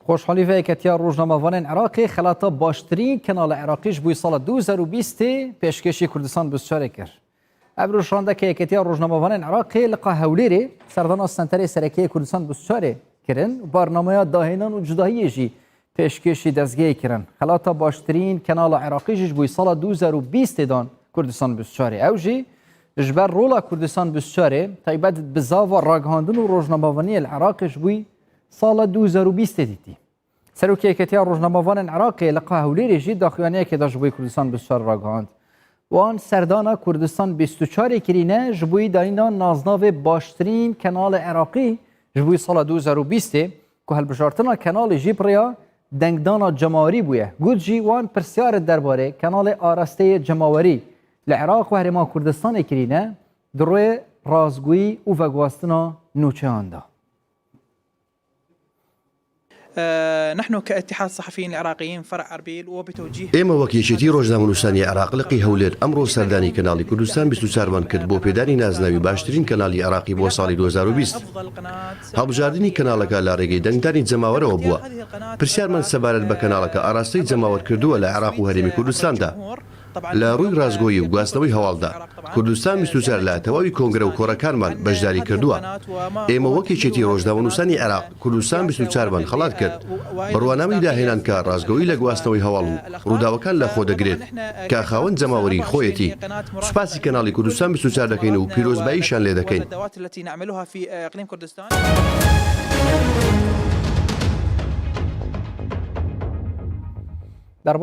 خوشحالی و یکتیا روزنامه‌وان عراقی خلاطه باشترین کانال عراقیش بوی سال 2020 پیشکشی کردستان بسیار کرد. ابروش رانده که یکتیا روزنامه‌وان عراقی لقا هولیری سردان سنتر سرکی کردستان بسیار کردن و برنامه داهنان و جدایی جی پیشکشی دستگاه کردن. خلاطه باشترین کانال عراقیش بوی سال 2020 دان کردستان بسیار اوجی جبر رولا کردستان بسیار تایبت بزاو و راگهاندن و روزنامه‌وانی العراقیش بوی سال 2020 دیدی. سروکی یکتیا روزنامه‌وان عراقی لقا هولیری جی داخوانه که داشت بوی کردستان بسیار راگهاند. وان سردان کردستان 24 کرینه جبوی دانینا نازناو باشترین کانال عراقی جبوی سال 2020 که هلبجارتنا کانال جی بریا دنگدانا جماوری بویه. گود جی وان پرسیار درباره کانال آراسته جماوری لعراق و هرما کردستان کرینه دروی رازگویی و وگواستنا نوچه آنده. نحن كاتحاد الصحفيين العراقيين فرع أربيل وبتوجيه ئێمە وەک یەکێتی ڕۆژنامەنووسانی عراق لقی هەولێر ئەمڕۆ سەردانی کەناڵی کوردستان 24 کرد بۆ پێدانی نازناوی باشترین کەناڵی عراقی بۆ ساڵی 2020. هەڵبژاردننی کەناڵەکە لە ڕێگەی دەنگدانی جەماوەرەوە بووە. پرسیارمان سەبارەت بە کەناڵەکە ئاراستەی جەماوەر کردووە لە عراق و هەرێمی کوردستاندا. لە ڕووی ڕازگۆیی و گواستنەوەی هەواڵدا کوردستان 24 لە تەواوی کۆنگرە و کۆڕەکانمان بەشداری کردووە. ئێمە وەک یەکێتی ڕۆژنامەنووسانی عراق کوردستان 24 خەڵات کرد بڕوانامەی داهێنان کە ڕازگۆیی لە گواستنەوەی هەواڵ و ڕووداوەکان لە خۆ دەگرێت کە خاوەن جەماوەری خۆیەتی. سوپاسی کەناڵی کوردستان 24 دەکەین و پیرۆزباییشان لێ دەکەین. در